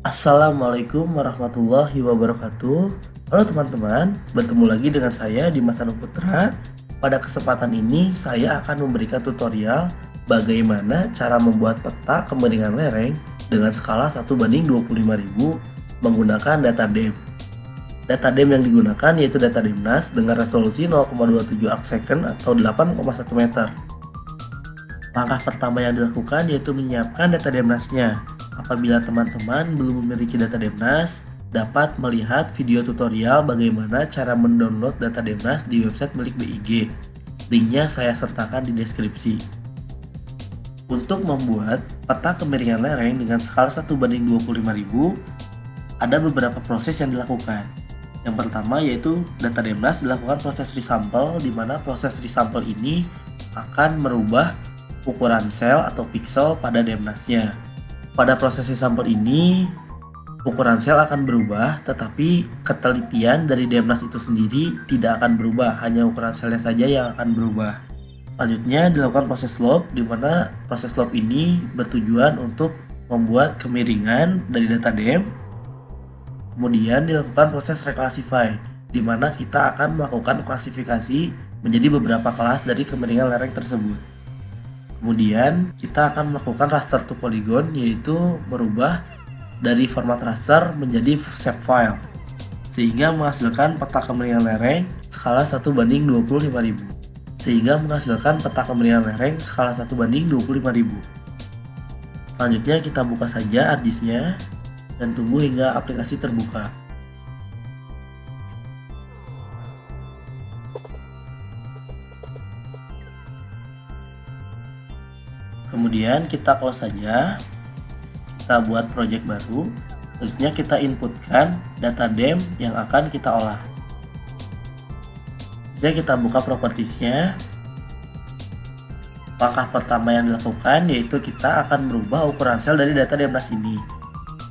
Assalamualaikum warahmatullahi wabarakatuh. Halo teman-teman, bertemu lagi dengan saya Dimas Putra. Pada kesempatan ini saya akan memberikan tutorial bagaimana cara membuat peta kemiringan lereng dengan skala 1:25.000 menggunakan data DEM. Data DEM yang digunakan yaitu data DEMNAS dengan resolusi 0,27 arcsecond atau 8,1 meter. Langkah pertama yang dilakukan yaitu menyiapkan data DEMNAS-nya. Apabila teman-teman belum memiliki data DEMNAS, dapat melihat video tutorial bagaimana cara mendownload data DEMNAS di website milik BIG. Linknya saya sertakan di deskripsi. Untuk membuat peta kemiringan lereng dengan skala 1:25.000, ada beberapa proses yang dilakukan. Yang pertama yaitu data DEMNAS dilakukan proses resample, di mana proses resample ini akan merubah ukuran sel atau pixel pada DEMNAS-nya. Pada proses sampel ini, ukuran sel akan berubah, tetapi ketelitian dari DEMNAS itu sendiri tidak akan berubah, hanya ukuran selnya saja yang akan berubah. Selanjutnya dilakukan proses slope, di mana proses slope ini bertujuan untuk membuat kemiringan dari data DEM. Kemudian dilakukan proses reclassify, di mana kita akan melakukan klasifikasi menjadi beberapa kelas dari kemiringan lereng tersebut. Kemudian kita akan melakukan raster to polygon, yaitu merubah dari format raster menjadi shapefile sehingga menghasilkan peta kemiringan lereng skala 1:25.000. Selanjutnya kita buka saja ArcGIS-nya dan tunggu hingga aplikasi terbuka. Kemudian kita close saja, kita buat project baru. Selanjutnya kita inputkan data DEM yang akan kita olah. Jadi kita buka propertiesnya. Langkah pertama yang dilakukan yaitu kita akan merubah ukuran sel dari data DEMNAS ini.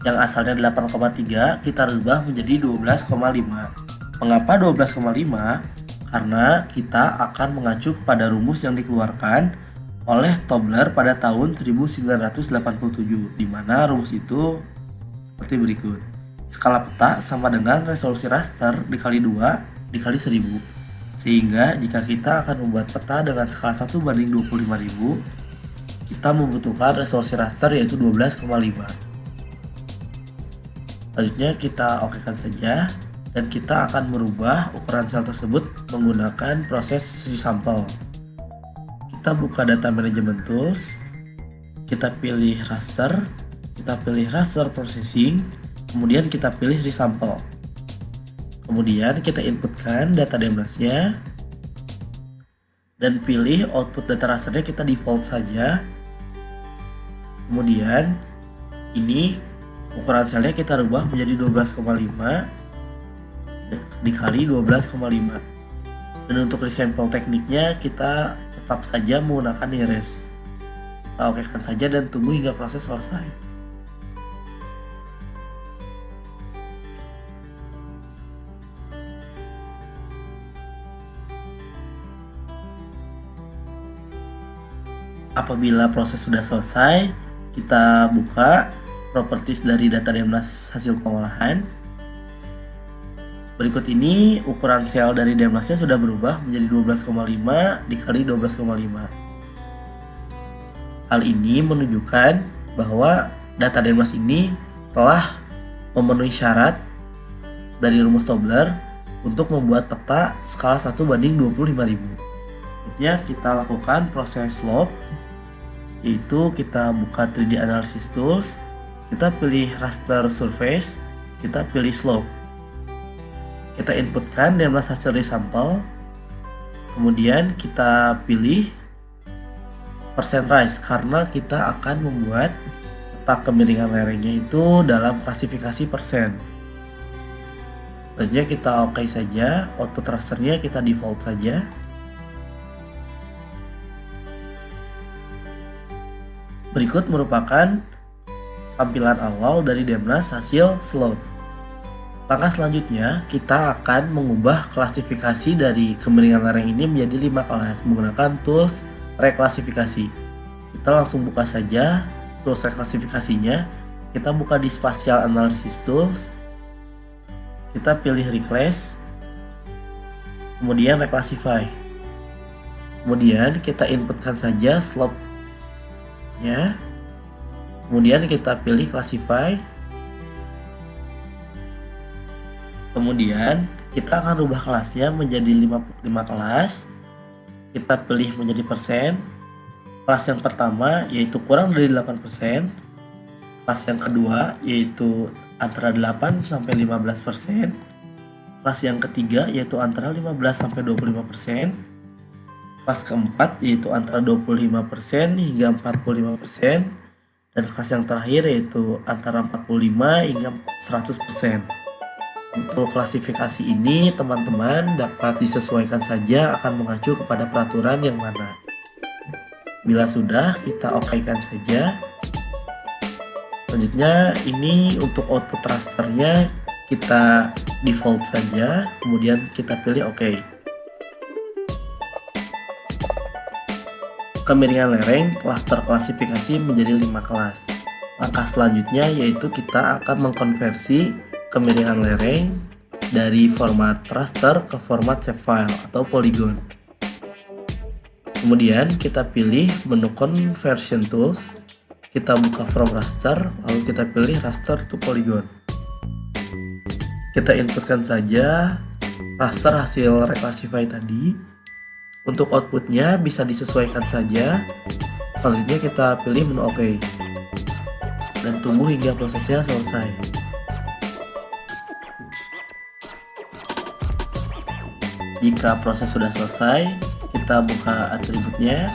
Yang asalnya 8,3 kita rubah menjadi 12,5. Mengapa 12,5? Karena kita akan mengacu pada rumus yang dikeluarkan oleh Tobler pada tahun 1987, di mana rumus itu seperti berikut. Skala peta sama dengan resolusi raster dikali 2 dikali 1000. Sehingga jika kita akan membuat peta dengan skala 1:25.000, kita membutuhkan resolusi raster yaitu 12,5. Selanjutnya kita okekan saja dan kita akan merubah ukuran sel tersebut menggunakan proses resample. Kita buka data management tools, kita pilih raster, kita pilih raster processing, kemudian kita pilih resample. Kemudian kita inputkan data DEMNAS-nya dan pilih output data rasternya kita default saja. Kemudian ini ukuran selnya kita rubah menjadi 12,5 dikali 12,5. Dan untuk resample tekniknya kita tetap saja menggunakan nearest. Kita okekan saja dan tunggu hingga proses selesai. Apabila proses sudah selesai, kita buka properties dari data DEMNAS hasil pengolahan. Berikut ini ukuran sel dari DEMNAS-nya sudah berubah menjadi 12,5 dikali 12,5. Hal ini menunjukkan bahwa data DEMNAS ini telah memenuhi syarat dari rumus Tobler untuk membuat peta skala 1:25.000. Selanjutnya kita lakukan proses slope, yaitu kita buka 3D Analysis Tools, kita pilih raster surface, kita pilih slope. Kita inputkan DEMNAS hasil resample, kemudian kita pilih percent rise karena kita akan membuat peta kemiringan lerengnya itu dalam klasifikasi persen. Selanjutnya kita oke saja, output rasternya kita default saja. Berikut merupakan tampilan awal dari DEMNAS hasil slope. Langkah selanjutnya, kita akan mengubah klasifikasi dari kemiringan lereng ini menjadi 5 kelas menggunakan tools reklasifikasi. Kita langsung buka saja tools reklasifikasinya Kita buka di Spatial Analysis Tools, kita pilih Reclass, kemudian Reclassify. Kemudian kita inputkan saja slope-nya, kemudian kita pilih Classify. Kemudian kita akan rubah kelasnya menjadi 55 kelas. Kita pilih menjadi persen. Kelas yang pertama yaitu kurang dari 8%. Kelas yang kedua yaitu antara 8 sampai 15%. Kelas yang ketiga yaitu antara 15 sampai 25%. Kelas keempat yaitu antara 25% hingga 45%. Dan kelas yang terakhir yaitu antara 45 hingga 100%. Untuk klasifikasi ini teman-teman dapat disesuaikan saja akan mengacu kepada peraturan yang mana. Bila sudah, kita okekan saja. Selanjutnya ini untuk output rasternya kita default saja, kemudian kita pilih OK. Kemiringan lereng telah terklasifikasi menjadi 5 kelas. Langkah selanjutnya yaitu kita akan mengkonversi kemiringan lereng dari format raster ke format shapefile atau polygon. Kemudian kita pilih menu Conversion Tools, kita buka from raster, lalu kita pilih raster to polygon. Kita inputkan saja raster hasil reclassify tadi. Untuk outputnya bisa disesuaikan saja. Selanjutnya kita pilih menu OK dan tunggu hingga prosesnya selesai. Jika proses sudah selesai, kita buka atributnya.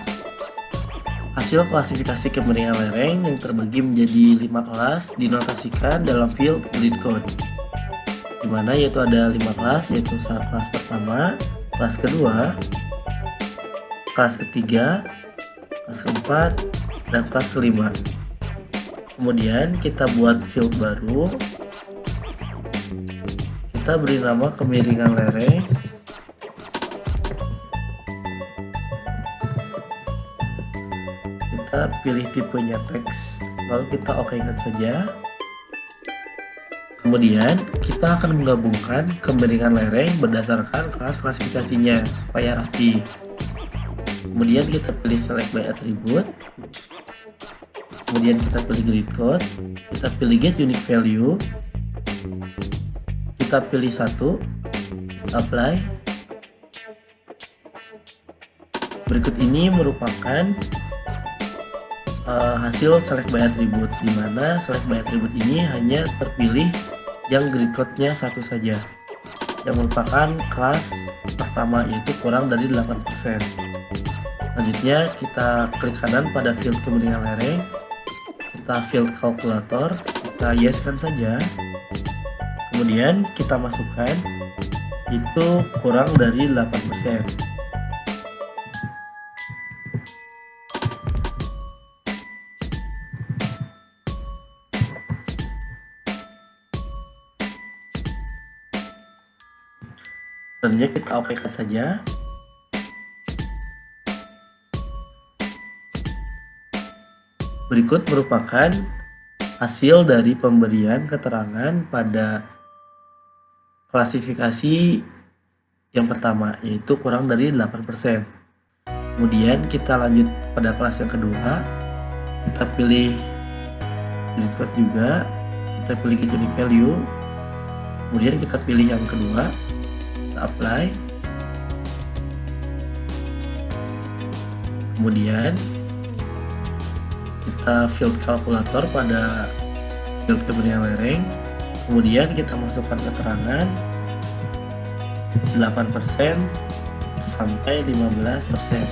Hasil klasifikasi kemiringan lereng yang terbagi menjadi 5 kelas dinotasikan dalam field grid code, dimana yaitu ada 5 kelas, yaitu kelas pertama, kelas kedua, kelas ketiga, kelas keempat, dan kelas kelima. Kemudian kita buat field baru, kita beri nama kemiringan lereng. Kita pilih tipenya teks, lalu kita okekan saja. Kemudian kita akan menggabungkan kemiringan lereng berdasarkan kelas klasifikasinya supaya rapi. Kemudian kita pilih select by attribute. Kemudian kita pilih grid code, kita pilih get unique value. Kita pilih 1, kita apply. Berikut ini merupakan hasil select by attribute, di mana select by attribute ini hanya terpilih yang grid code-nya 1 saja, yang merupakan kelas pertama yaitu kurang dari 8%. Selanjutnya kita klik kanan pada field kemiringan lereng, kita field calculator, kita yes-kan saja. Kemudian kita masukkan itu kurang dari 8%. Selanjutnya kita okekan saja. Berikut merupakan hasil dari pemberian keterangan pada klasifikasi yang pertama, yaitu kurang dari 8%. Kemudian kita lanjut pada kelas yang kedua, kita pilih grid code juga, kita pilih get unique value, kemudian kita pilih yang kedua, kita apply. Kemudian kita field calculator pada field kemiringan lereng, kemudian kita masukkan keterangan 8% sampai 15%.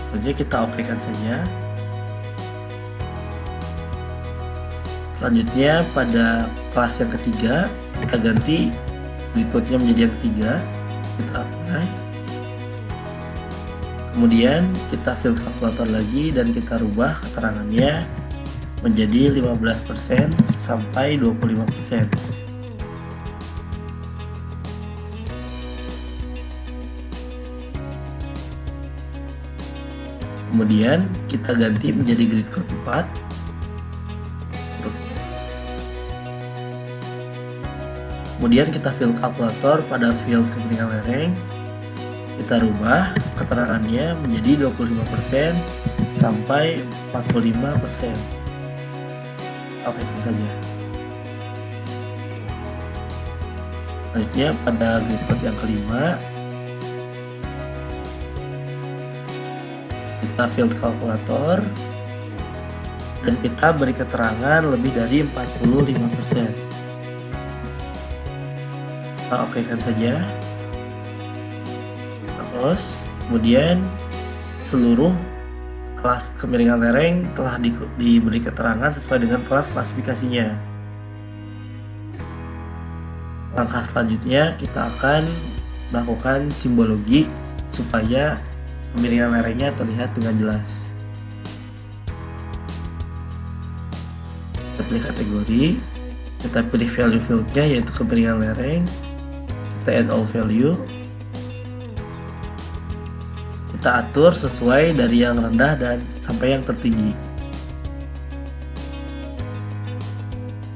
Selanjutnya kita okekan saja. Selanjutnya pada kelas yang ketiga kita ganti grid code-nya menjadi yang ketiga, kita apply. Kemudian kita fill calculator lagi dan kita rubah keterangannya menjadi 15% sampai 25%. Kemudian kita ganti menjadi grid code 4. Kemudian kita fill kalkulator pada field kemiringan lereng. Kita rubah keterangannya menjadi 25% sampai 45%. Oke saja. Selanjutnya pada grid code yang kelima, kita field kalkulator dan kita beri keterangan lebih dari 45%. Kita okekan saja. Terus kemudian seluruh kelas kemiringan lereng telah diberi keterangan sesuai dengan kelas klasifikasinya. Langkah selanjutnya kita akan melakukan simbologi supaya kemiringan lerengnya terlihat dengan jelas. Kita pilih kategori, kita pilih value fieldnya yaitu kemiringan lereng, kita add all value, kita atur sesuai dari yang rendah dan sampai yang tertinggi.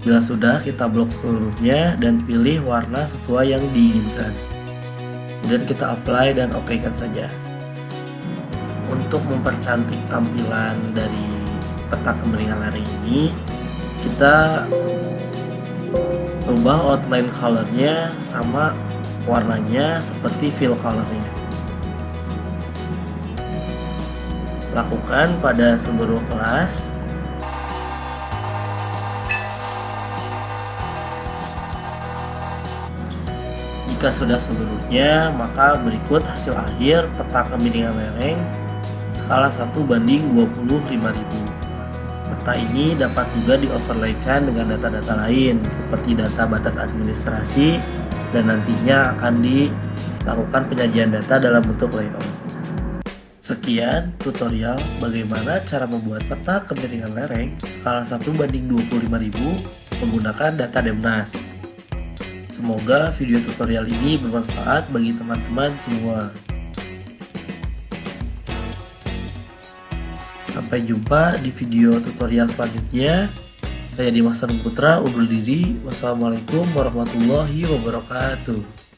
Bila sudah, kita blok seluruhnya dan pilih warna sesuai yang diinginkan. Kemudian kita apply dan okekan saja. Untuk mempercantik tampilan dari peta kemiringan lereng ini, kita rubah outline colornya sama warnanya seperti fill colornya. Lakukan pada seluruh kelas. Jika sudah seluruhnya, maka berikut hasil akhir peta kemiringan lereng skala 1:25.000. Peta ini dapat juga di-overlaykan dengan data-data lain seperti data batas administrasi dan nantinya akan dilakukan penyajian data dalam bentuk layout. Sekian tutorial bagaimana cara membuat peta kemiringan lereng skala 1:25.000 menggunakan data Demnas. Semoga video tutorial ini bermanfaat bagi teman-teman semua. Sampai jumpa di video tutorial selanjutnya. Saya Dimas Putra undur diri. Wassalamualaikum warahmatullahi wabarakatuh.